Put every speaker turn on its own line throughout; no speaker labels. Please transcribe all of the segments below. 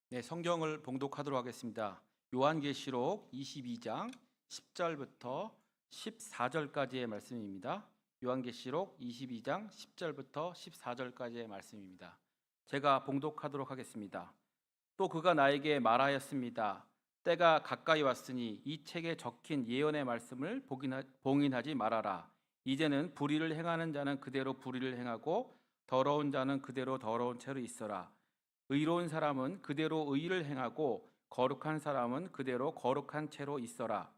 네, 성경을 봉독하도록 하겠습니다. 요한계시록 22장 10절부터 14절까지의 말씀입니다. 요한계시록 22장 10절부터 14절까지의 말씀입니다. 제가 봉독하도록 하겠습니다. 또 그가 나에게 말하였습니다. 때가 가까이 왔으니 이 책에 적힌 예언의 말씀을 봉인하지 말아라. 이제는 불의를 행하는 자는 그대로 불의를 행하고 더러운 자는 그대로 더러운 채로 있어라. 의로운 사람은 그대로 의를 행하고 거룩한 사람은 그대로 거룩한 채로 있어라.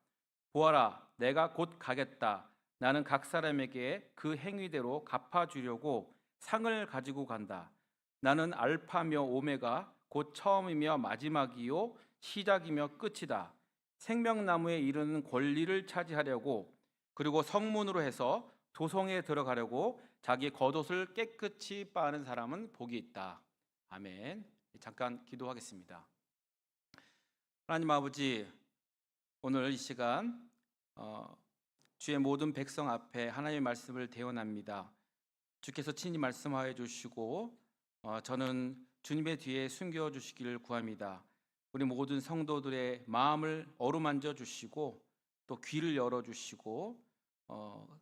보아라, 내가 곧 가겠다. 나는 각 사람에게 그 행위대로 갚아주려고 상을 가지고 간다. 나는 알파며 오메가 곧 처음이며 마지막이요 시작이며 끝이다. 생명나무에 이르는 권리를 차지하려고, 그리고 성문으로 해서 도성에 들어가려고 자기 겉옷을 깨끗이 빠는 사람은 복이 있다. 아멘. 잠깐 기도하겠습니다. 하나님 아버지, 오늘 이 시간 주의 모든 백성 앞에 하나님의 말씀을 대언합니다. 주께서 친히 말씀하여 주시고 저는 주님의 뒤에 숨겨 주시기를 구합니다. 우리 모든 성도들의 마음을 어루만져 주시고 또 귀를 열어 주시고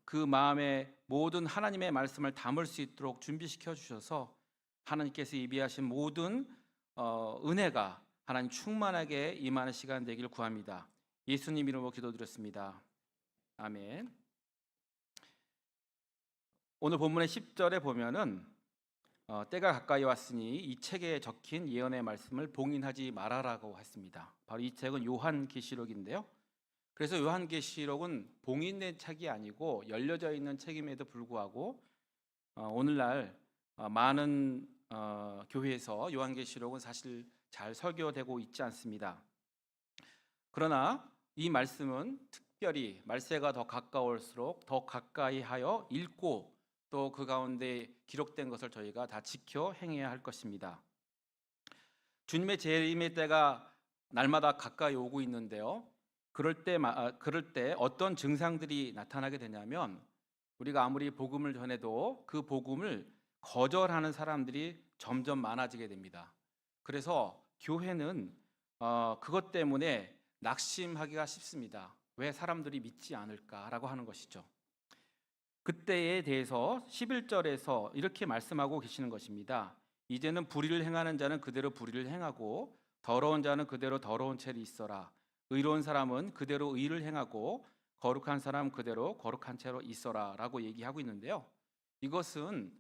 그 마음에 모든 하나님의 말씀을 담을 수 있도록 준비시켜 주셔서 하나님께서 예비하신 모든 은혜가 하나님 충만하게 임하는 시간 되길 구합니다. 예수님 이름으로 기도드렸습니다. 아멘. 오늘 본문의 10절에 보면은 때가 가까이 왔으니 이 책에 적힌 예언의 말씀을 봉인하지 말아라고 했습니다. 바로 이 책은 요한계시록인데요. 그래서 요한계시록은 봉인된 책이 아니고 열려져 있는 책임에도 불구하고 오늘날 많은 교회에서 요한계시록은 사실 잘 설교되고 있지 않습니다. 그러나 이 말씀은 특별히 말세가 더 가까울수록 더 가까이 하여 읽고 또 그 가운데 기록된 것을 저희가 다 지켜 행해야 할 것입니다. 주님의 재림의 때가 날마다 가까이 오고 있는데요. 그럴 때 어떤 증상들이 나타나게 되냐면 우리가 아무리 복음을 전해도 그 복음을 거절하는 사람들이 점점 많아지게 됩니다. 그래서 교회는 그것 때문에 낙심하기가 쉽습니다. 왜 사람들이 믿지 않을까라고 하는 것이죠. 그때에 대해서 11절에서 이렇게 말씀하고 계시는 것입니다. 이제는 불의를 행하는 자는 그대로 불의를 행하고 더러운 자는 그대로 더러운 채로 있어라. 의로운 사람은 그대로 의를 행하고 거룩한 사람 그대로 거룩한 채로 있어라 라고 얘기하고 있는데요. 이것은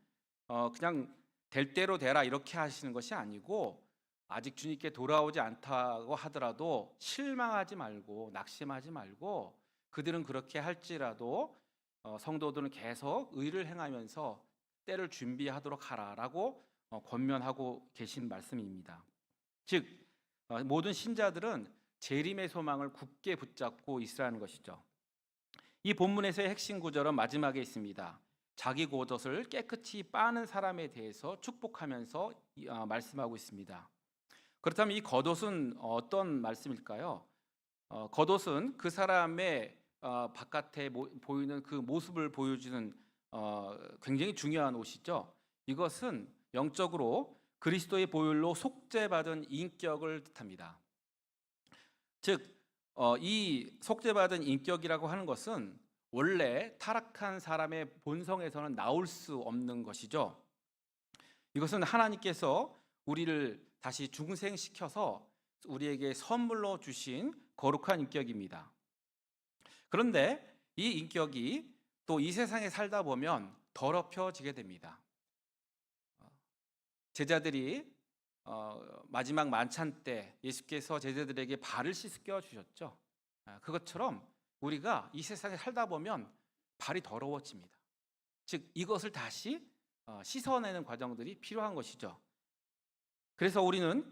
그냥 될 대로 되라 이렇게 하시는 것이 아니고 아직 주님께 돌아오지 않다고 하더라도 실망하지 말고 낙심하지 말고 그들은 그렇게 할지라도 성도들은 계속 의를 행하면서 때를 준비하도록 하라라고 권면하고 계신 말씀입니다. 즉 모든 신자들은 재림의 소망을 굳게 붙잡고 있으라는 것이죠. 이 본문에서의 핵심 구절은 마지막에 있습니다. 자기 겉옷을 깨끗이 빠는 사람에 대해서 축복하면서 말씀하고 있습니다. 그렇다면 이 겉옷은 어떤 말씀일까요? 겉옷은 그 사람의 바깥에 보이는 그 모습을 보여주는 굉장히 중요한 옷이죠. 이것은 영적으로 그리스도의 보혈로 속죄받은 인격을 뜻합니다. 즉, 이 속죄받은 인격이라고 하는 것은 원래 타락한 사람의 본성에서는 나올 수 없는 것이죠. 이것은 하나님께서 우리를 다시 중생시켜서 우리에게 선물로 주신 거룩한 인격입니다. 그런데 이 인격이 또 이 세상에 살다 보면 더럽혀지게 됩니다. 제자들이 마지막 만찬 때 예수께서 제자들에게 발을 씻겨 주셨죠. 그것처럼 우리가 이 세상에 살다 보면 발이 더러워집니다. 즉 이것을 다시 씻어내는 과정들이 필요한 것이죠. 그래서 우리는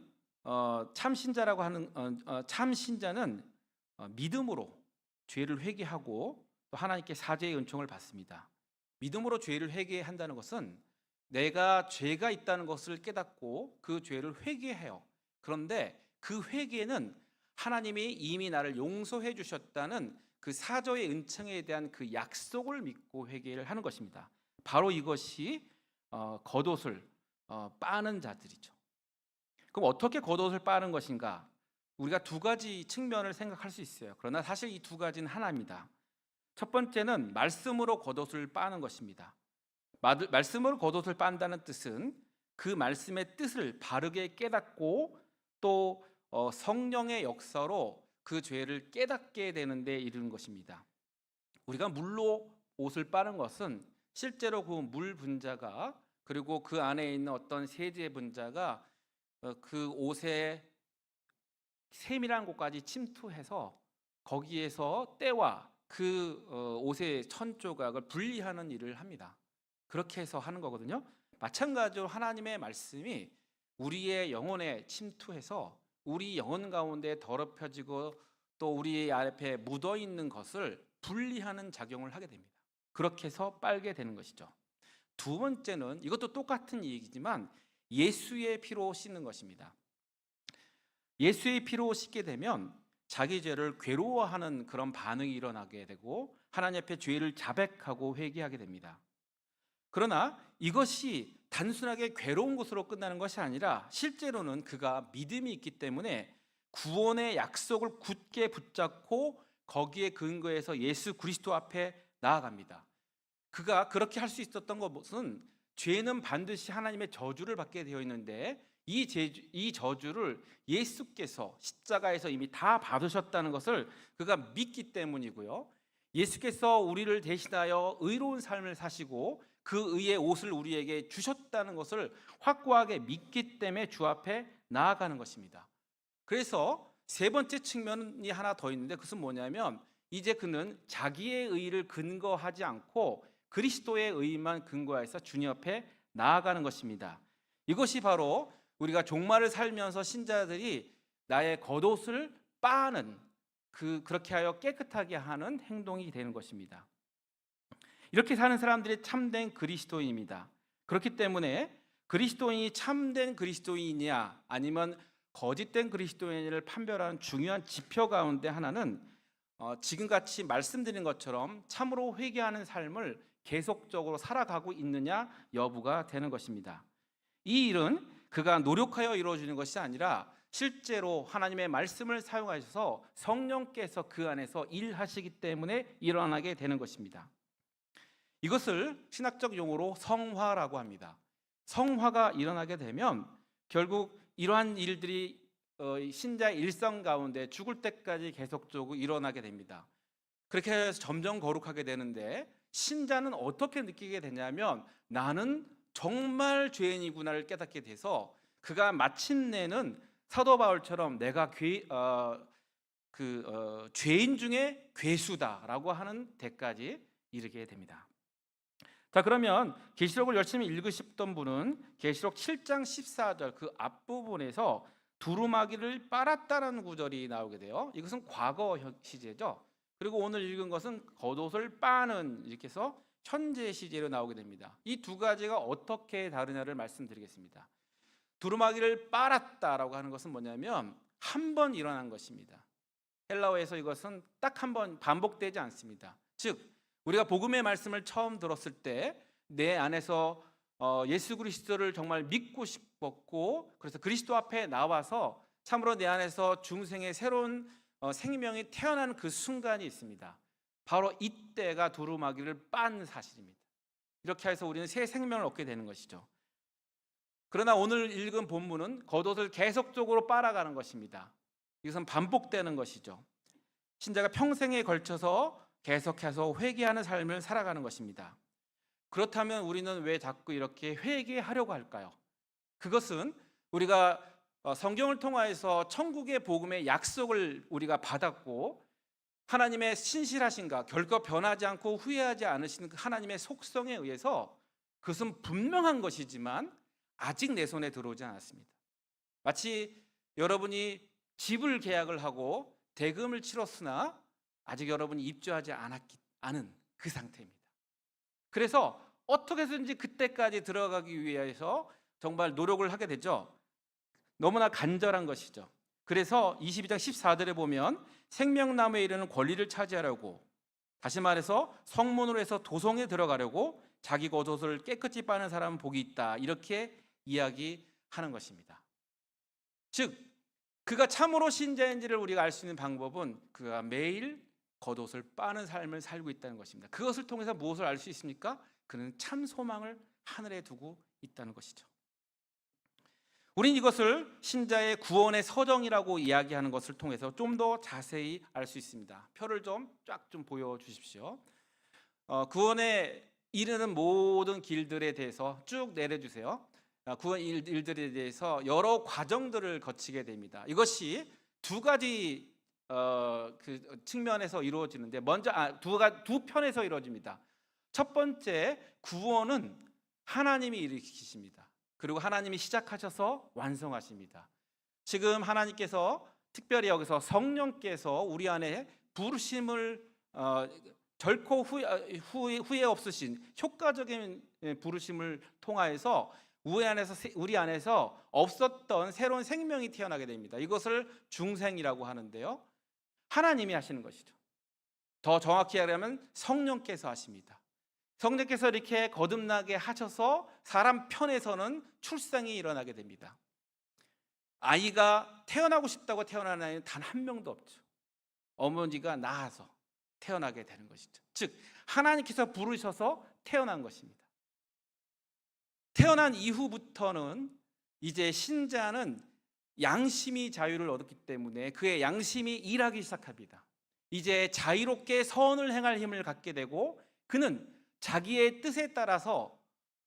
참 신자라고 하는 참 신자는 믿음으로 죄를 회개하고 또 하나님께 사죄의 은총을 받습니다. 믿음으로 죄를 회개한다는 것은 내가 죄가 있다는 것을 깨닫고 그 죄를 회개해요. 그런데 그 회개는 하나님이 이미 나를 용서해 주셨다는 그 사죄의 은총에 대한 그 약속을 믿고 회개를 하는 것입니다. 바로 이것이 겉옷을 빠는 자들이죠. 그럼 어떻게 겉옷을 빠는 것인가? 우리가 두 가지 측면을 생각할 수 있어요. 그러나 사실 이 두 가지는 하나입니다. 첫 번째는 말씀으로 겉옷을 빠는 것입니다. 말씀으로 겉옷을 빤다는 뜻은 그 말씀의 뜻을 바르게 깨닫고 또 성령의 역사로 그 죄를 깨닫게 되는데 이르는 것입니다. 우리가 물로 옷을 빠는 것은 실제로 그 물 분자가 그리고 그 안에 있는 어떤 세제 분자가 그 옷의 세밀한 곳까지 침투해서 거기에서 때와 그 옷의 천 조각을 분리하는 일을 합니다. 그렇게 해서 하는 거거든요. 마찬가지로 하나님의 말씀이 우리의 영혼에 침투해서 우리 영혼 가운데 더럽혀지고 또 우리 앞에 묻어 있는 것을 분리하는 작용을 하게 됩니다. 그렇게 해서 빨게 되는 것이죠. 두 번째는 이것도 똑같은 얘기지만 예수의 피로 씻는 것입니다. 예수의 피로 씻게 되면 자기 죄를 괴로워하는 그런 반응이 일어나게 되고 하나님 앞에 죄를 자백하고 회개하게 됩니다. 그러나 이것이 단순하게 괴로운 것으로 끝나는 것이 아니라 실제로는 그가 믿음이 있기 때문에 구원의 약속을 굳게 붙잡고 거기에 근거해서 예수 그리스도 앞에 나아갑니다. 그가 그렇게 할 수 있었던 것은 죄는 반드시 하나님의 저주를 받게 되어 있는데 이 저주를 예수께서 십자가에서 이미 다 받으셨다는 것을 그가 믿기 때문이고요. 예수께서 우리를 대신하여 의로운 삶을 사시고 그 의의 옷을 우리에게 주셨다는 것을 확고하게 믿기 때문에 주 앞에 나아가는 것입니다. 그래서 세 번째 측면이 하나 더 있는데 그것은 뭐냐면 이제 그는 자기의 의를 근거하지 않고 그리스도의 의만 근거해서 주님 앞에 나아가는 것입니다. 이것이 바로 우리가 종말을 살면서 신자들이 나의 겉옷을 빠는 그렇게 하여 깨끗하게 하는 행동이 되는 것입니다. 이렇게 사는 사람들이 참된 그리스도인입니다. 그렇기 때문에 그리스도인이 참된 그리스도인이냐 아니면 거짓된 그리스도인을 판별하는 중요한 지표 가운데 하나는 지금같이 말씀드린 것처럼 참으로 회개하는 삶을 계속적으로 살아가고 있느냐 여부가 되는 것입니다. 이 일은 그가 노력하여 이루어지는 것이 아니라 실제로 하나님의 말씀을 사용하셔서 성령께서 그 안에서 일하시기 때문에 일어나게 되는 것입니다. 이것을 신학적 용어로 성화라고 합니다. 성화가 일어나게 되면 결국 이러한 일들이 신자의 일상 가운데 죽을 때까지 계속적으로 일어나게 됩니다. 그렇게 해서 점점 거룩하게 되는데 신자는 어떻게 느끼게 되냐면 나는 정말 죄인이구나를 깨닫게 돼서 그가 마침내는 사도 바울처럼 내가 죄인 중에 괴수다라고 하는 데까지 이르게 됩니다. 자, 그러면 계시록을 열심히 읽으셨던 분은 계시록 7장 14절 그 앞부분에서 두루마기를 빨았다라는 구절이 나오게 돼요. 이것은 과거 시제죠. 그리고 오늘 읽은 것은 겉옷을 빠는 이렇게 해서 현재 시제로 나오게 됩니다. 이 두 가지가 어떻게 다르냐를 말씀드리겠습니다. 두루마기를 빨았다라고 하는 것은 뭐냐면 한 번 일어난 것입니다. 헬라어에서 이것은 딱 한 번 반복되지 않습니다. 즉 우리가 복음의 말씀을 처음 들었을 때 내 안에서 예수 그리스도를 정말 믿고 싶었고 그래서 그리스도 앞에 나와서 참으로 내 안에서 중생의 새로운 생명이 태어나는 그 순간이 있습니다. 바로 이때가 두루마기를 빤 사실입니다. 이렇게 해서 우리는 새 생명을 얻게 되는 것이죠. 그러나 오늘 읽은 본문은 겉옷을 계속적으로 빨아가는 것입니다. 이것은 반복되는 것이죠. 신자가 평생에 걸쳐서 계속해서 회개하는 삶을 살아가는 것입니다. 그렇다면 우리는 왜 자꾸 이렇게 회개하려고 할까요? 그것은 우리가 성경을 통하여서 천국의 복음의 약속을 우리가 받았고 하나님의 신실하신가 결코 변하지 않고 후회하지 않으시는 하나님의 속성에 의해서 그것은 분명한 것이지만 아직 내 손에 들어오지 않았습니다. 마치 여러분이 집을 계약을 하고 대금을 치렀으나 아직 여러분이 입주하지 않은 그 상태입니다. 그래서 어떻게 해서든지 그때까지 들어가기 위해서 정말 노력을 하게 되죠. 너무나 간절한 것이죠. 그래서 22장 14절에 보면 생명나무에 이르는 권리를 차지하려고 다시 말해서 성문으로 해서 도성에 들어가려고 자기 겉옷을 깨끗이 빠는 사람은 복이 있다 이렇게 이야기하는 것입니다. 즉 그가 참으로 신자인지를 우리가 알 수 있는 방법은 그가 매일 겉옷을 빠는 삶을 살고 있다는 것입니다. 그것을 통해서 무엇을 알 수 있습니까? 그는 참 소망을 하늘에 두고 있다는 것이죠. 우린 이것을 신자의 구원의 서정이라고 이야기하는 것을 통해서 좀 더 자세히 알 수 있습니다. 표를 좀 쫙 좀 보여주십시오. 구원에 이르는 모든 길들에 대해서 쭉 내려주세요. 구원 일들에 대해서 여러 과정들을 거치게 됩니다. 이것이 두 가지 그 측면에서 이루어지는데 먼저 두 편에서 이루어집니다. 첫 번째, 구원은 하나님이 일으키십니다. 그리고 하나님이 시작하셔서 완성하십니다. 지금 하나님께서 특별히 여기서 성령께서 우리 안에 부르심을 결코 후회 없으신 효과적인 부르심을 통하여서 우리 안에서 없었던 새로운 생명이 태어나게 됩니다. 이것을 중생이라고 하는데요, 하나님이 하시는 것이죠. 더 정확히 하려면 성령께서 하십니다. 성령께서 이렇게 거듭나게 하셔서 사람 편에서는 출생이 일어나게 됩니다. 아이가 태어나고 싶다고 태어나는 아이는 단 한 명도 없죠. 어머니가 낳아서 태어나게 되는 것이죠. 즉 하나님께서 부르셔서 태어난 것입니다. 태어난 이후부터는 이제 신자는 양심이 자유를 얻었기 때문에 그의 양심이 일하기 시작합니다. 이제 자유롭게 선을 행할 힘을 갖게 되고 그는 자기의 뜻에 따라서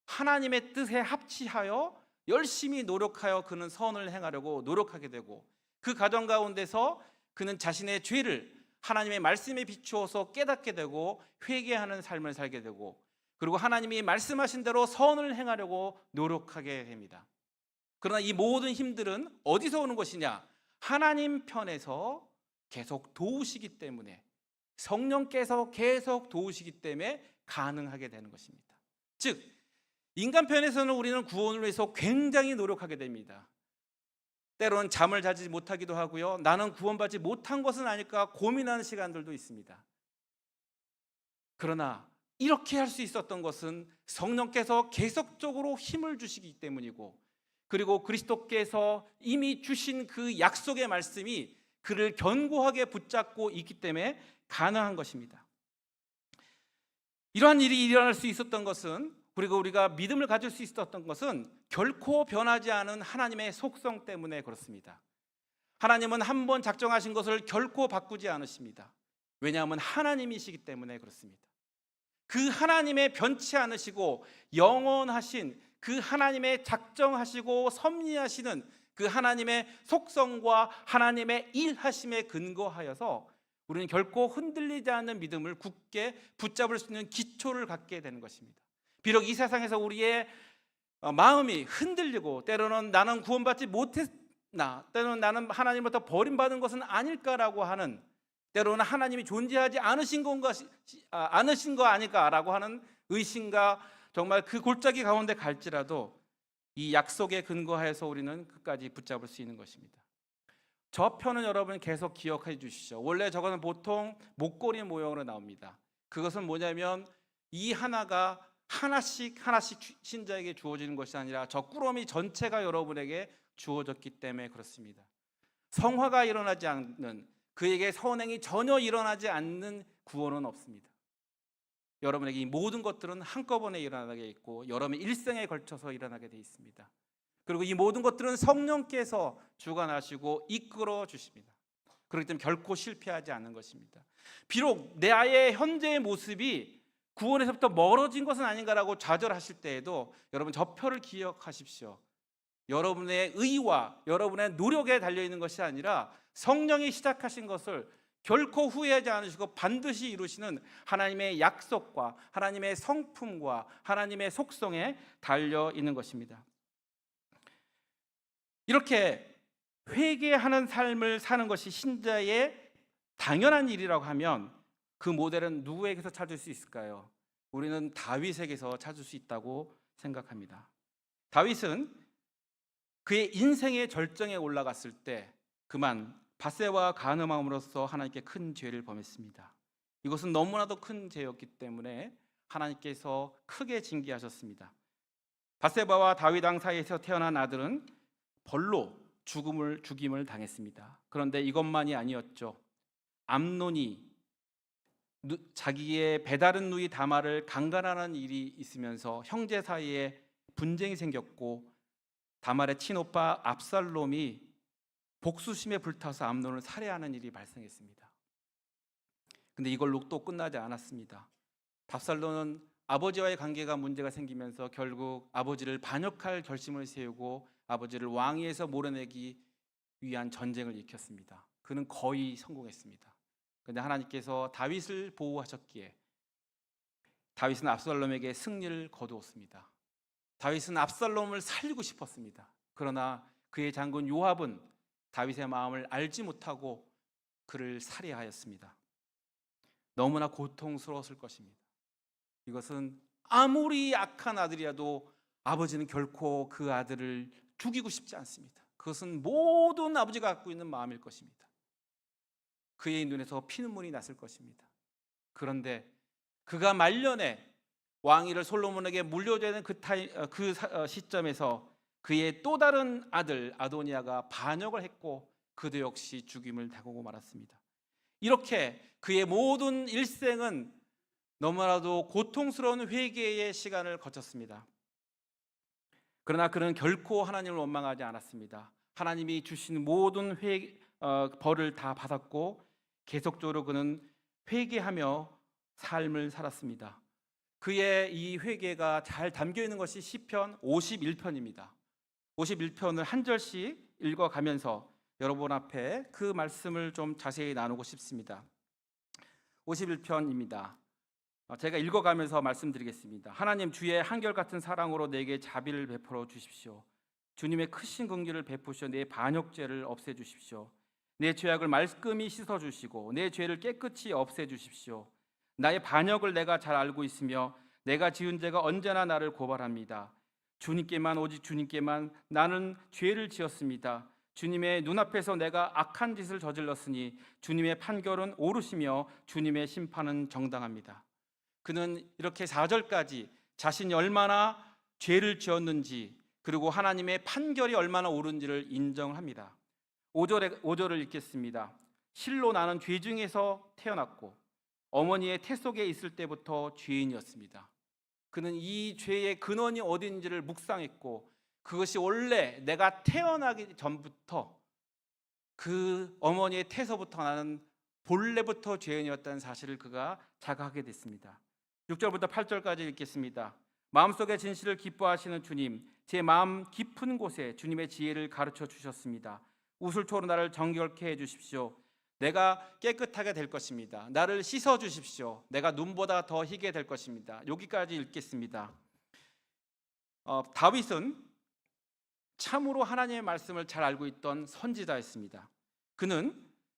하나님의 뜻에 합치하여 열심히 노력하여 그는 선을 행하려고 노력하게 되고, 그 과정 가운데서 그는 자신의 죄를 하나님의 말씀에 비추어서 깨닫게 되고 회개하는 삶을 살게 되고, 그리고 하나님이 말씀하신 대로 선을 행하려고 노력하게 됩니다. 그러나 이 모든 힘들은 어디서 오는 것이냐? 하나님 편에서 계속 도우시기 때문에, 성령께서 계속 도우시기 때문에 가능하게 되는 것입니다. 즉 인간 편에서는 우리는 구원을 위해서 굉장히 노력하게 됩니다. 때로는 잠을 자지 못하기도 하고요, 나는 구원받지 못한 것은 아닐까 고민하는 시간들도 있습니다. 그러나 이렇게 할 수 있었던 것은 성령께서 계속적으로 힘을 주시기 때문이고, 그리고 그리스도께서 이미 주신 그 약속의 말씀이 그를 견고하게 붙잡고 있기 때문에 가능한 것입니다. 이러한 일이 일어날 수 있었던 것은, 그리고 우리가 믿음을 가질 수 있었던 것은 결코 변하지 않은 하나님의 속성 때문에 그렇습니다. 하나님은 한번 작정하신 것을 결코 바꾸지 않으십니다. 왜냐하면 하나님이시기 때문에 그렇습니다. 그 하나님의 변치 않으시고 영원하신 그 하나님의 작정하시고 섭리하시는 그 하나님의 속성과 하나님의 일하심에 근거하여서 우리는 결코 흔들리지 않는 믿음을 굳게 붙잡을 수 있는 기초를 갖게 되는 것입니다. 비록 이 세상에서 우리의 마음이 흔들리고 때로는 나는 구원받지 못했나, 때로는 나는 하나님부터 버림받은 것은 아닐까라고 하는, 때로는 하나님이 존재하지 않으신 거 아닐까라고 하는 의심과 정말 그 골짜기 가운데 갈지라도 이 약속에 근거하여서 우리는 끝까지 붙잡을 수 있는 것입니다. 저 편은 여러분 계속 기억해 주시죠. 원래 저거는 보통 목걸이 모형으로 나옵니다. 그것은 뭐냐면 이 하나가 하나씩 신자에게 주어지는 것이 아니라 저 꾸러미 전체가 여러분에게 주어졌기 때문에 그렇습니다. 성화가 일어나지 않는, 그에게 선행이 전혀 일어나지 않는 구원은 없습니다. 여러분에게 이 모든 것들은 한꺼번에 일어나게 있고 여러분의 일생에 걸쳐서 일어나게 되어 있습니다. 그리고 이 모든 것들은 성령께서 주관하시고 이끌어 주십니다. 그렇기 때문에 결코 실패하지 않는 것입니다. 비록 내 아이의 현재의 모습이 구원에서부터 멀어진 것은 아닌가라고 좌절하실 때에도 여러분 저 표를 기억하십시오. 여러분의 의와 여러분의 노력에 달려있는 것이 아니라 성령이 시작하신 것을 결코 후회하지 않으시고 반드시 이루시는 하나님의 약속과 하나님의 성품과 하나님의 속성에 달려있는 것입니다. 이렇게 회개하는 삶을 사는 것이 신자의 당연한 일이라고 하면 그 모델은 누구에게서 찾을 수 있을까요? 우리는 다윗에게서 찾을 수 있다고 생각합니다. 다윗은 그의 인생의 절정에 올라갔을 때 그만 밧세바와 간음함으로써 하나님께 큰 죄를 범했습니다. 이것은 너무나도 큰 죄였기 때문에 하나님께서 크게 징계하셨습니다. 밧세바와 다윗 왕 사이에서 태어난 아들은 벌로 죽임을 당했습니다. 그런데 이것만이 아니었죠. 암논이 자기의 배다른 누이 다말을 강간하는 일이 있으면서 형제 사이에 분쟁이 생겼고, 다말의 친오빠 압살롬이 복수심에 불타서 암논을 살해하는 일이 발생했습니다. 근데 이걸로 또 끝나지 않았습니다. 압살롬은 아버지와의 관계가 문제가 생기면서 결국 아버지를 반역할 결심을 세우고 아버지를 왕위에서 몰아내기 위한 전쟁을 일으켰습니다. 그는 거의 성공했습니다. 그런데 하나님께서 다윗을 보호하셨기에 다윗은 압살롬에게 승리를 거두었습니다. 다윗은 압살롬을 살리고 싶었습니다. 그러나 그의 장군 요압은 다윗의 마음을 알지 못하고 그를 살해하였습니다. 너무나 고통스러웠을 것입니다. 이것은 아무리 악한 아들이라도 아버지는 결코 그 아들을 죽이고 싶지 않습니다. 그것은 모든 아버지가 갖고 있는 마음일 것입니다. 그의 눈에서 피눈물이 났을 것입니다. 그런데 그가 말년에 왕위를 솔로몬에게 물려되는 그 시점에서 그의 또 다른 아들 아도니아가 반역을 했고 그도 역시 죽임을 당하고 말았습니다. 이렇게 그의 모든 일생은 너무나도 고통스러운 회개의 시간을 거쳤습니다. 그러나 그는 결코 하나님을 원망하지 않았습니다. 하나님이 주신 모든 벌을 다 받았고 계속적으로 그는 회개하며 삶을 살았습니다. 그의 이 회개가 잘 담겨 있는 것이 시편 51편입니다. 51편을 한 절씩 읽어가면서 여러분 앞에 그 말씀을 좀 자세히 나누고 싶습니다. 51편입니다. 제가 읽어가면서 말씀드리겠습니다. 하나님, 주의 한결같은 사랑으로 내게 자비를 베풀어 주십시오. 주님의 크신 긍휼을 베푸셔 내 반역죄를 없애주십시오. 내 죄악을 말끔히 씻어주시고 내 죄를 깨끗이 없애주십시오. 나의 반역을 내가 잘 알고 있으며 내가 지은 죄가 언제나 나를 고발합니다. 주님께만, 오직 주님께만 나는 죄를 지었습니다. 주님의 눈앞에서 내가 악한 짓을 저질렀으니 주님의 판결은 옳으시며 주님의 심판은 정당합니다. 그는 이렇게 4절까지 자신이 얼마나 죄를 지었는지 그리고 하나님의 판결이 얼마나 옳은지를 인정합니다. 5절을 읽겠습니다. 실로 나는 죄 중에서 태어났고 어머니의 태 속에 있을 때부터 죄인이었습니다. 그는 이 죄의 근원이 어딘지를 묵상했고 그것이 원래 내가 태어나기 전부터 그 어머니의 태서부터 나는 본래부터 죄인이었다는 사실을 그가 자각하게 됐습니다. 6절부터 8절까지 읽겠습니다. 마음속의 진실을 기뻐하시는 주님, 제 마음 깊은 곳에 주님의 지혜를 가르쳐 주셨습니다. 우슬초로 나를 정결케 해주십시오. 내가 깨끗하게 될 것입니다. 나를 씻어 주십시오. 내가 눈보다 더 희게 될 것입니다. 여기까지 읽겠습니다. 다윗은 참으로 하나님의 말씀을 잘 알고 있던 선지자였습니다.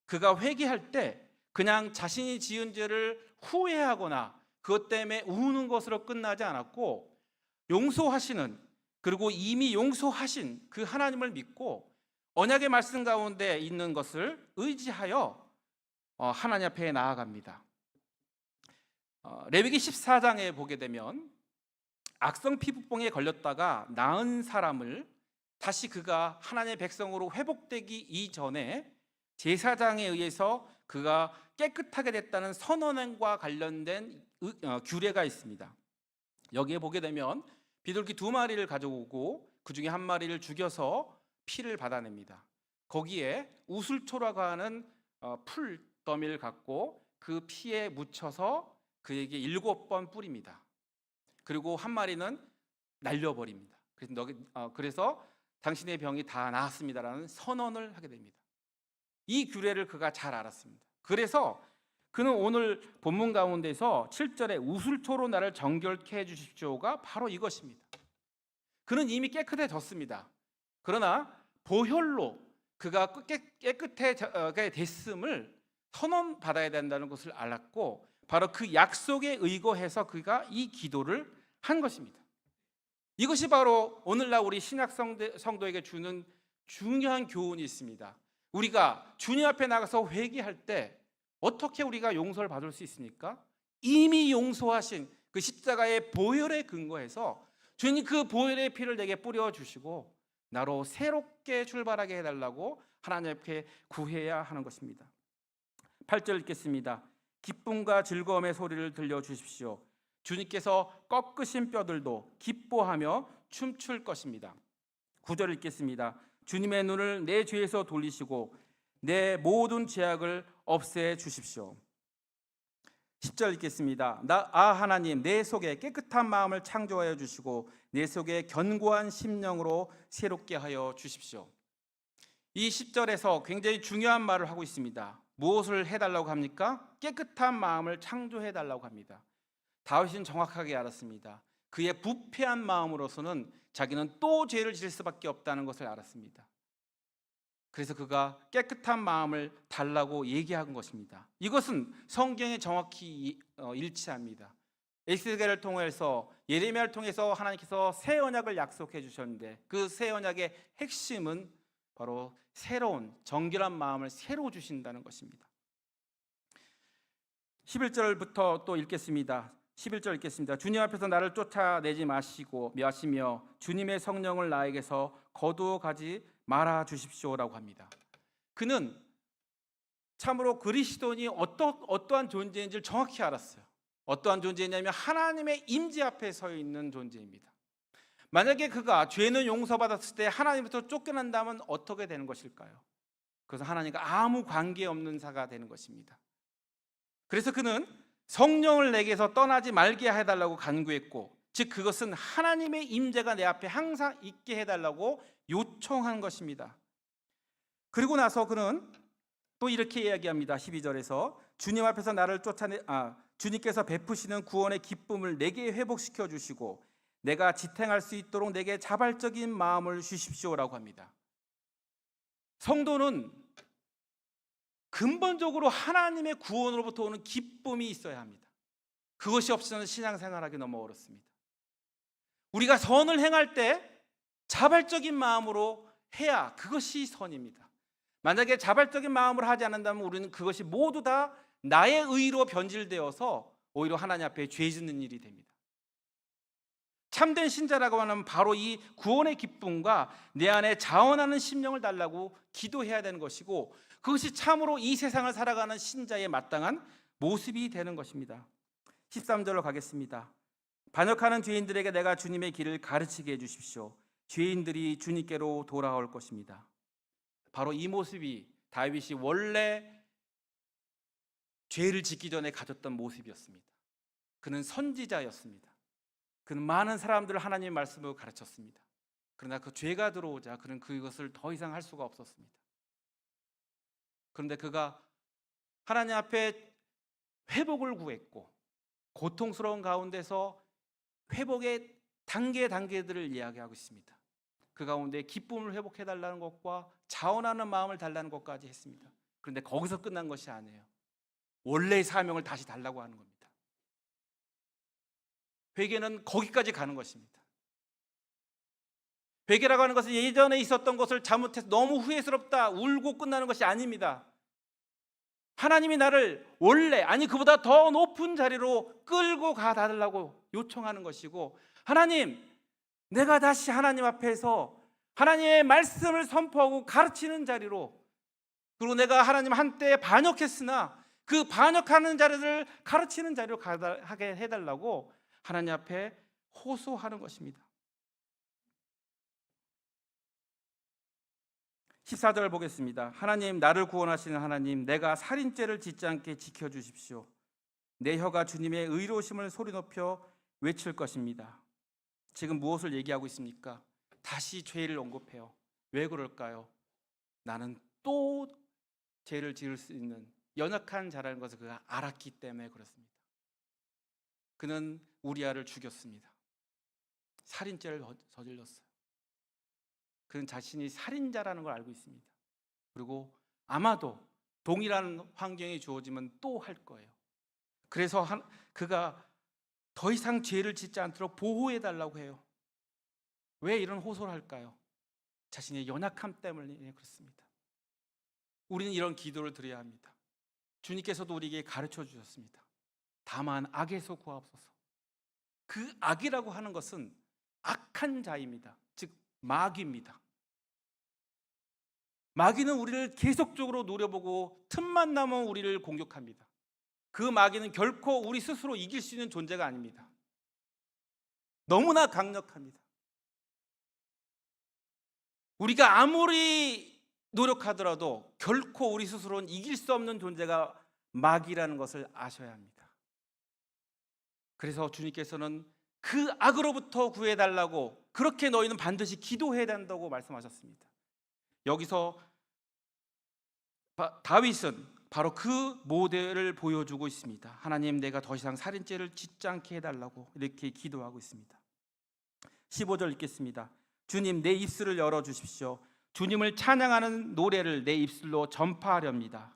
그가 회개할 때 그냥 자신이 지은 죄를 후회하거나 그것 때문에 우는 것으로 끝나지 않았고 용서하시는, 그리고 이미 용서하신 그 하나님을 믿고 언약의 말씀 가운데 있는 것을 의지하여 하나님 앞에 나아갑니다. 레위기 14장에 보게 되면 악성 피부병에 걸렸다가 나은 사람을 다시 그가 하나님의 백성으로 회복되기 이전에 제사장에 의해서 그가 깨끗하게 됐다는 선언과 관련된 규례가 있습니다. 여기에 보게 되면 비둘기 2마리를 가져오고 그 중에 1마리를 죽여서 피를 받아냅니다. 거기에 우슬초라고 하는 풀 더미를 갖고 그 피에 묻혀서 그에게 7번 뿌립니다. 그리고 1마리는 날려버립니다. 그래서 당신의 병이 다 나았습니다라는 선언을 하게 됩니다. 이 규례를 그가 잘 알았습니다. 그래서 그는 오늘 본문 가운데서 7절에 우슬초로 나를 정결케 해주십시오가 바로 이것입니다. 그는 이미 깨끗해졌습니다. 그러나 보혈로 그가 깨끗하게 됐음을 선언받아야 된다는 것을 알았고 바로 그 약속에 의거해서 그가 이 기도를 한 것입니다. 이것이 바로 오늘날 우리 신약 성도에게 주는 중요한 교훈이 있습니다. 우리가 주님 앞에 나가서 회개할 때 어떻게 우리가 용서를 받을 수 있습니까? 이미 용서하신 그 십자가의 보혈에 근거해서 주님 그 보혈의 피를 내게 뿌려주시고 나로 새롭게 출발하게 해달라고 하나님 앞에 구해야 하는 것입니다. 8절 읽겠습니다. 기쁨과 즐거움의 소리를 들려주십시오. 주님께서 꺾으신 뼈들도 기뻐하며 춤출 것입니다. 9절 읽겠습니다. 주님의 눈을 내 죄에서 돌리시고 내 모든 죄악을 없애 주십시오. 10절 읽겠습니다. 하나님, 내 속에 깨끗한 마음을 창조하여 주시고 내 속에 견고한 심령으로 새롭게 하여 주십시오. 이 10절에서 굉장히 중요한 말을 하고 있습니다. 무엇을 해달라고 합니까? 깨끗한 마음을 창조해달라고 합니다. 다윗은 정확하게 알았습니다. 그의 부패한 마음으로서는 자기는 또 죄를 지을 수밖에 없다는 것을 알았습니다. 그래서 그가 깨끗한 마음을 달라고 얘기한 것입니다. 이것은 성경에 정확히 일치합니다. 에스겔을 통해서, 예레미야를 통해서 하나님께서 새 언약을 약속해 주셨는데 그 새 언약의 핵심은 바로 새로운 정결한 마음을 새로 주신다는 것입니다. 11절부터 또 읽겠습니다. 11절 읽겠습니다. 주님 앞에서 나를 쫓아내지 마시며 주님의 성령을 나에게서 거두어 가지 말아 주십시오라고 합니다. 그는 참으로 그리스도인이 어떠한 존재인지를 정확히 알았어요. 어떠한 존재냐면 하나님의 임재 앞에 서 있는 존재입니다. 만약에 그가 죄는 용서받았을 때 하나님부터 쫓겨난다면 어떻게 되는 것일까요? 그래서 하나님과 아무 관계없는 자가 되는 것입니다. 그래서 그는 성령을 내게서 떠나지 말게 해달라고 간구했고, 즉 그것은 하나님의 임재가 내 앞에 항상 있게 해달라고 요청한 것입니다. 그리고 나서 그는 또 이렇게 이야기합니다. 12절에서 주님 앞에서 나를 주님께서 베푸시는 구원의 기쁨을 내게 회복시켜 주시고 내가 지탱할 수 있도록 내게 자발적인 마음을 주십시오라고 합니다. 성도는 근본적으로 하나님의 구원으로부터 오는 기쁨이 있어야 합니다. 그것이 없이는 신앙생활하기 너무 어렵습니다. 우리가 선을 행할 때 자발적인 마음으로 해야 그것이 선입니다. 만약에 자발적인 마음으로 하지 않는다면 우리는 그것이 모두 다 나의 의로 변질되어서 오히려 하나님 앞에 죄 짓는 일이 됩니다. 참된 신자라고 하면 바로 이 구원의 기쁨과 내 안에 자원하는 심령을 달라고 기도해야 되는 것이고, 그것이 참으로 이 세상을 살아가는 신자의 마땅한 모습이 되는 것입니다. 13절로 가겠습니다. 반역하는 죄인들에게 내가 주님의 길을 가르치게 해주십시오. 죄인들이 주님께로 돌아올 것입니다. 바로 이 모습이 다윗이 원래 죄를 짓기 전에 가졌던 모습이었습니다. 그는 선지자였습니다. 그는 많은 사람들을 하나님의 말씀으로 가르쳤습니다. 그러나 그 죄가 들어오자 그는 그것을 더 이상 할 수가 없었습니다. 그런데 그가 하나님 앞에 회복을 구했고, 고통스러운 가운데서 회복의 단계들을 이야기하고 있습니다. 그 가운데 기쁨을 회복해달라는 것과 자원하는 마음을 달라는 것까지 했습니다. 그런데 거기서 끝난 것이 아니에요. 원래의 사명을 다시 달라고 하는 겁니다. 회개는 거기까지 가는 것입니다. 회개라고 하는 것은 예전에 있었던 것을 잘못해서 너무 후회스럽다 울고 끝나는 것이 아닙니다. 하나님이 나를 원래, 아니 그보다 더 높은 자리로 끌고 가달라고 요청하는 것이고, 하나님, 내가 다시 하나님 앞에서 하나님의 말씀을 선포하고 가르치는 자리로, 그리고 내가 하나님 한때 반역했으나 그 반역하는 자리를 가르치는 자리로 가게 해달라고 하나님 앞에 호소하는 것입니다. 14절 보겠습니다. 하나님, 나를 구원하시는 하나님, 내가 살인죄를 짓지 않게 지켜주십시오. 내 혀가 주님의 의로우심을 소리 높여 외칠 것입니다. 지금 무엇을 얘기하고 있습니까? 다시 죄를 언급해요. 왜 그럴까요? 나는 또 죄를 지을 수 있는 연약한 자라는 것을 그가 알았기 때문에 그렇습니다. 그는 우리아를 죽였습니다. 살인죄를 저질렀어요. 그는 자신이 살인자라는 걸 알고 있습니다. 그리고 아마도 동일한 환경이 주어지면 또 할 거예요. 그래서 그가 더 이상 죄를 짓지 않도록 보호해달라고 해요. 왜 이런 호소를 할까요? 자신의 연약함 때문에 그렇습니다. 우리는 이런 기도를 드려야 합니다. 주님께서도 우리에게 가르쳐 주셨습니다. 다만 악에서 구하옵소서. 그 악이라고 하는 것은 악한 자입니다. 즉 마귀입니다. 마귀는 우리를 계속적으로 노려보고 틈만 나면 우리를 공격합니다. 그 마귀는 결코 우리 스스로 이길 수 있는 존재가 아닙니다. 너무나 강력합니다. 우리가 아무리 노력하더라도 결코 우리 스스로는 이길 수 없는 존재가 마귀라는 것을 아셔야 합니다. 그래서 주님께서는 그 악으로부터 구해달라고, 그렇게 너희는 반드시 기도해야 된다고 말씀하셨습니다. 여기서 다윗은 바로 그 모델을 보여주고 있습니다. 하나님, 내가 더 이상 살인죄를 짓지 않게 해달라고 이렇게 기도하고 있습니다. 15절 읽겠습니다. 주님, 내 입술을 열어주십시오. 주님을 찬양하는 노래를 내 입술로 전파하렵니다.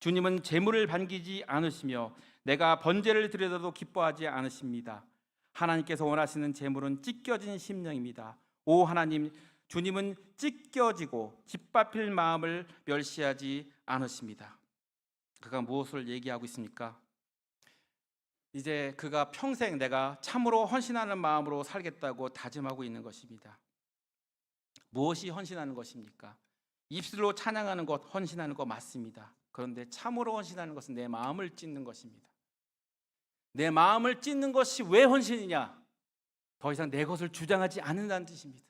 주님은 재물을 반기지 않으시며 내가 번제를 드려도 기뻐하지 않으십니다. 하나님께서 원하시는 재물은 찢겨진 심령입니다. 오 하나님, 주님은 찢겨지고 짓밟힐 마음을 멸시하지 않으십니다. 그가 무엇을 얘기하고 있습니까? 이제 그가 평생 내가 참으로 헌신하는 마음으로 살겠다고 다짐하고 있는 것입니다. 무엇이 헌신하는 것입니까? 입술로 찬양하는 것, 헌신하는 것 맞습니다. 그런데 참으로 헌신하는 것은 내 마음을 찢는 것입니다. 내 마음을 찢는 것이 왜 헌신이냐? 더 이상 내 것을 주장하지 않는다는 뜻입니다.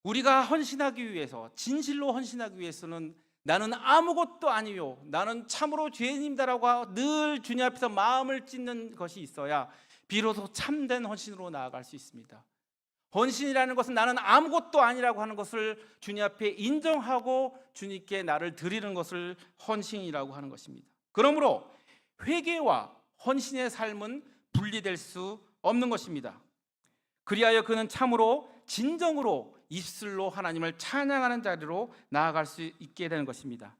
우리가 헌신하기 위해서, 진실로 헌신하기 위해서는 나는 아무것도 아니요, 나는 참으로 죄인입니다라고 늘 주님 앞에서 마음을 찢는 것이 있어야 비로소 참된 헌신으로 나아갈 수 있습니다. 헌신이라는 것은 나는 아무것도 아니라고 하는 것을 주님 앞에 인정하고 주님께 나를 드리는 것을 헌신이라고 하는 것입니다. 그러므로 회개와 헌신의 삶은 분리될 수 없는 것입니다. 그리하여 그는 참으로 진정으로 입술로 하나님을 찬양하는 자리로 나아갈 수 있게 되는 것입니다.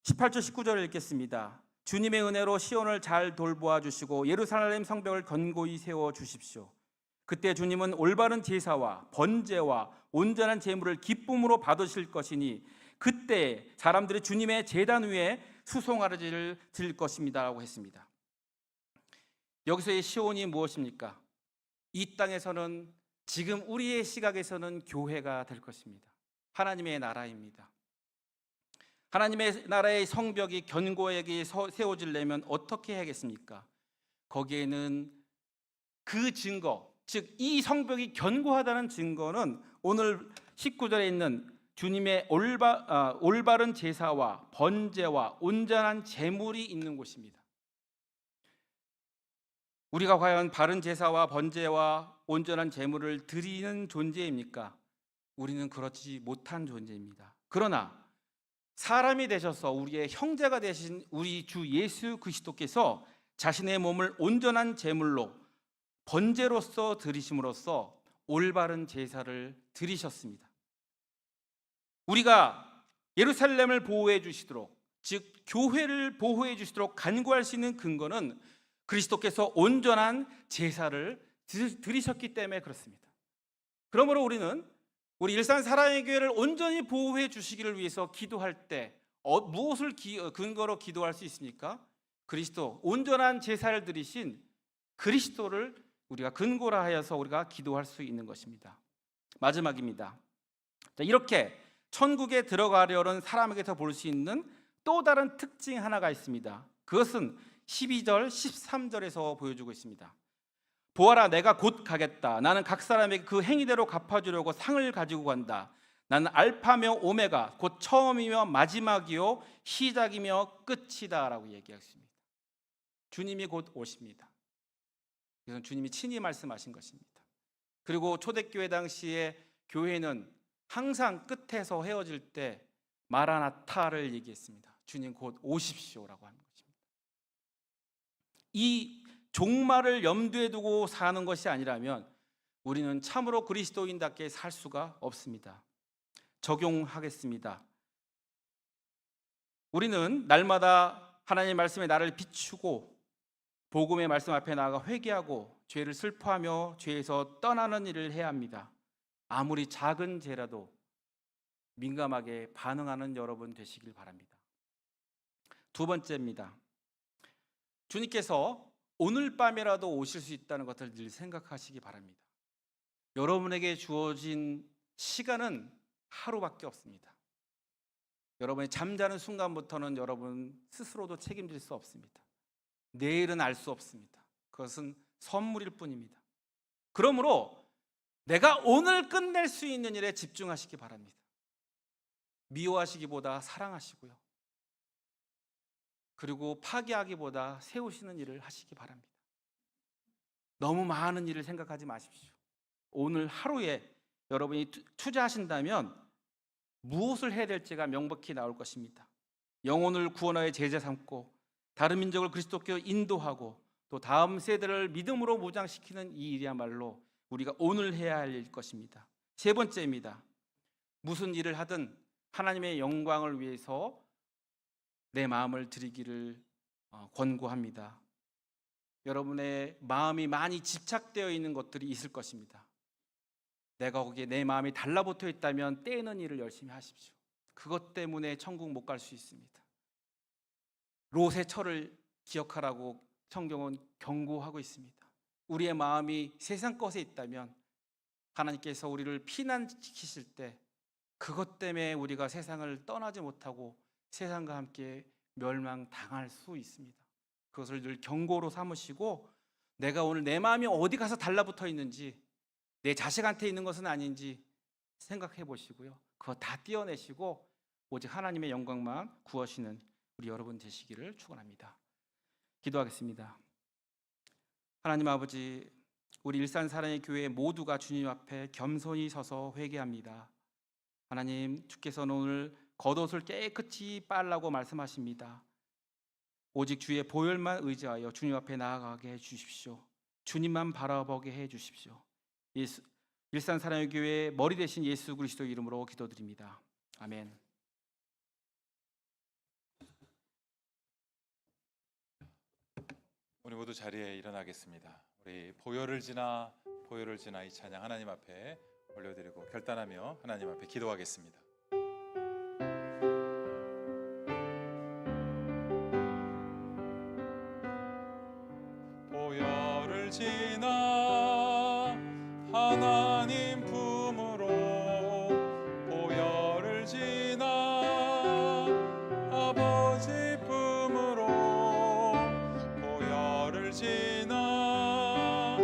18절 19절을 읽겠습니다. 주님의 은혜로 시온을 잘 돌보아 주시고 예루살렘 성벽을 견고히 세워 주십시오. 그때 주님은 올바른 제사와 번제와 온전한 제물을 기쁨으로 받으실 것이니 그때 사람들이 주님의 제단 위에 수송아지를 드릴 것입니다라고 했습니다. 여기서의 시온이 무엇입니까? 이 땅에서는, 지금 우리의 시각에서는 교회가 될 것입니다. 하나님의 나라입니다. 하나님의 나라의 성벽이 견고하게 세워지려면 어떻게 해야겠습니까? 거기에는 그 증거, 즉 이 성벽이 견고하다는 증거는 오늘 19절에 있는 주님의 올바른 제사와 번제와 온전한 제물이 있는 곳입니다. 우리가 과연 바른 제사와 번제와 온전한 제물을 드리는 존재입니까? 우리는 그렇지 못한 존재입니다. 그러나 사람이 되셔서 우리의 형제가 되신 우리 주 예수 그리스도께서 자신의 몸을 온전한 제물로 번제로서 드리심으로써 올바른 제사를 드리셨습니다. 우리가 예루살렘을 보호해 주시도록, 즉 교회를 보호해 주시도록 간구할 수 있는 근거는 그리스도께서 온전한 제사를 드리셨기 때문에 그렇습니다. 그러므로 우리는 우리 일산 사랑의 교회를 온전히 보호해 주시기를 위해서 기도할 때 무엇을 근거로 기도할 수 있습니까? 그리스도, 온전한 제사를 드리신 그리스도를 우리가 근거로 하여서 우리가 기도할 수 있는 것입니다. 마지막입니다. 이렇게 천국에 들어가려는 사람에게서 볼 수 있는 또 다른 특징 하나가 있습니다. 그것은 12절, 13절에서 보여주고 있습니다. 보아라, 내가 곧 가겠다. 나는 각 사람에게 그 행위대로 갚아주려고 상을 가지고 간다. 나는 알파며 오메가, 곧 처음이며 마지막이요 시작이며 끝이다 라고 얘기했습니다. 주님이 곧 오십니다. 이것은 주님이 친히 말씀하신 것입니다. 그리고 초대교회 당시에 교회는 항상 끝에서 헤어질 때 마라나타를 얘기했습니다. 주님 곧 오십시오라고 하는 것입니다. 이 종말을 염두에 두고 사는 것이 아니라면 우리는 참으로 그리스도인답게 살 수가 없습니다. 적용하겠습니다. 우리는 날마다 하나님의 말씀에 나를 비추고 복음의 말씀 앞에 나아가 회개하고 죄를 슬퍼하며 죄에서 떠나는 일을 해야 합니다. 아무리 작은 죄라도 민감하게 반응하는 여러분 되시길 바랍니다. 두 번째입니다. 주님께서 오늘 밤에라도 오실 수 있다는 것을 늘 생각하시기 바랍니다. 여러분에게 주어진 시간은 하루밖에 없습니다. 여러분이 잠자는 순간부터는 여러분 스스로도 책임질 수 없습니다. 내일은 알 수 없습니다. 그것은 선물일 뿐입니다. 그러므로 내가 오늘 끝낼 수 있는 일에 집중하시기 바랍니다. 미워하시기보다 사랑하시고요. 그리고 파괴하기보다 세우시는 일을 하시기 바랍니다. 너무 많은 일을 생각하지 마십시오. 오늘 하루에 여러분이 투자하신다면 무엇을 해야 될지가 명백히 나올 것입니다. 영혼을 구원하여 제자 삼고 다른 민족을 그리스도께 인도하고 또 다음 세대를 믿음으로 무장시키는 이 일이야말로 우리가 오늘 해야 할 일 것입니다. 세 번째입니다. 무슨 일을 하든 하나님의 영광을 위해서 내 마음을 드리기를 권고합니다. 여러분의 마음이 많이 집착되어 있는 것들이 있을 것입니다. 내가 거기에 내 마음이 달라붙어 있다면 떼는 일을 열심히 하십시오. 그것 때문에 천국 못 갈 수 있습니다. 롯의 철을 기억하라고 성경은 경고하고 있습니다. 우리의 마음이 세상 것에 있다면 하나님께서 우리를 피난시키실 때 그것 때문에 우리가 세상을 떠나지 못하고 세상과 함께 멸망당할 수 있습니다. 그것을 늘 경고로 삼으시고 내가 오늘 내 마음이 어디 가서 달라붙어 있는지, 내 자식한테 있는 것은 아닌지 생각해 보시고요. 그거 다 떼어내시고 오직 하나님의 영광만 구하시는 우리 여러분 되시기를 축원합니다. 기도하겠습니다. 하나님 아버지, 우리 일산사랑의 교회 모두가 주님 앞에 겸손히 서서 회개합니다. 하나님, 주께서는 오늘 겉옷을 깨끗이 빨라고 말씀하십니다. 오직 주의 보혈만 의지하여 주님 앞에 나아가게 해주십시오. 주님만 바라보게 해주십시오. 일산사랑의 교회 머리 대신 예수 그리스도 이름으로 기도드립니다. 아멘.
우리 모두 자리에 일어나겠습니다. 우리 보혈을 지나 이 찬양 하나님 앞에 올려드리고 결단하며 하나님 앞에 기도하겠습니다. 보혈을 지나 하나님 품으로, 보혈을 지나 아버지 품으로, 보혈을 지나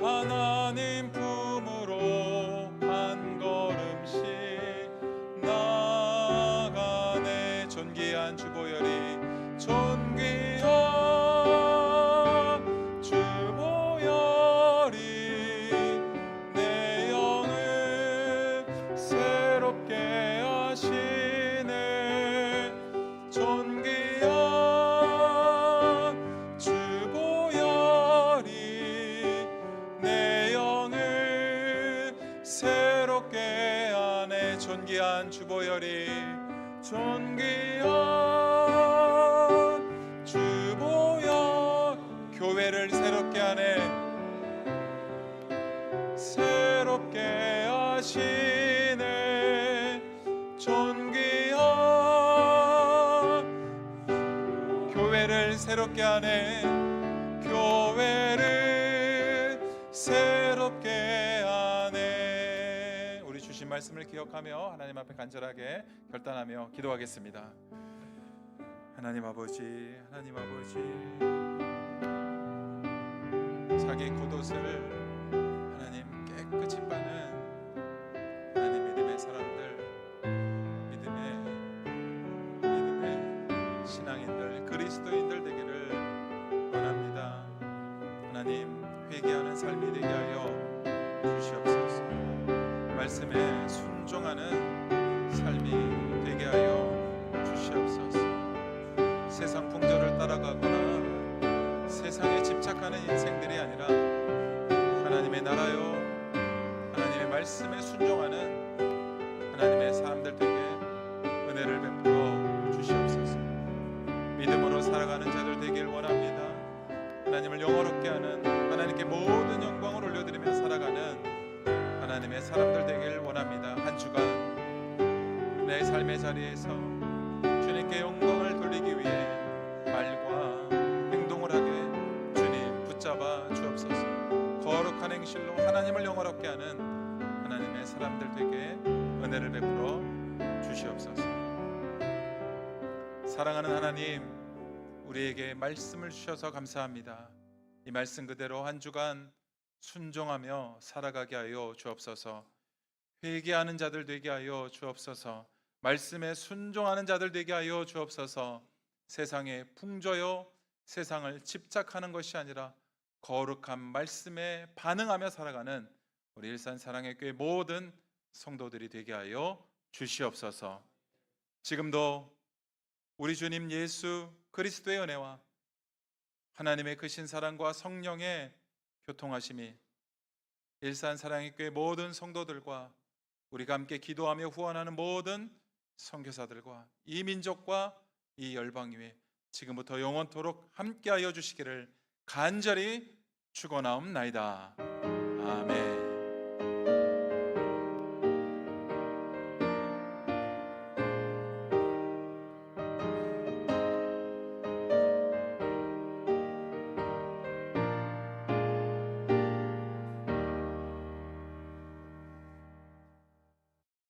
하나님 품으로 한 걸음씩 나가네. 존귀한 주보혈이, 존귀한 주보혈이 내 영을 새롭게 하시네. 존귀한 주보혈이 내 영을 새롭게 하네. 존귀한 주보혈이, 존귀한 주보혈 교회를 새롭게 하네. 새롭게 하시네. 존귀한 교회를 새롭게 하네. 교회를 새롭게 하네. 우리 주신 말씀을 기억하며 하나님 앞에 간절하게 결단하며 기도하겠습니다. 하나님 아버지, 하나님 아버지, 자기 겉옷을 하나님 깨끗이 빠는 하나님 믿음의 사람들, 믿음의 신앙인들, 그리스도인들 되기를 원합니다. 하나님, 회개하는 삶이 되게 하여 주시옵소서. 말씀에 순종하는 삶이 되게 하여 주시옵소서. 세상 풍조를 따라가거나 세상에 집착하는 인생들이 아니라 하나님의 나라요, 하나님의 말씀에 순종하는 하나님의 사람들 되게 은혜를 베풀어 주시옵소서. 믿음으로 살아가는 자들 되길 원합니다. 하나님을 영화롭게 하는, 하나님께 모든 영광을 올려드리며 살아가는 하나님의 사람들 되길 원합니다. 한 주간 내 삶의 자리에서 주님께 영광을 돌리기 위해 말과 행동을 하게 주님 붙잡아 주옵소서. 거룩한 행실로 하나님을 영화롭게 하는 하나님의 사람들 되게 은혜를 베풀어 주시옵소서. 사랑하는 하나님, 우리에게 말씀을 주셔서 감사합니다. 이 말씀 그대로 한 주간 순종하며 살아가게 하여 주옵소서. 회개하는 자들 되게 하여 주옵소서. 말씀에 순종하는 자들 되게 하여 주옵소서. 세상에 풍조요 세상을 집착하는 것이 아니라 거룩한 말씀에 반응하며 살아가는 우리 일산 사랑의 교회 모든 성도들이 되게 하여 주시옵소서. 지금도 우리 주님 예수 그리스도의 은혜와 하나님의 크신 사랑과 성령의 교통하심이 일산 사랑의 교회 모든 성도들과 우리가 함께 기도하며 후원하는 모든 선교사들과 이 민족과 이 열방 위에 지금부터 영원토록 함께하여 주시기를 간절히 축원하옵나이다. 아멘.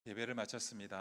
예배를 마쳤습니다.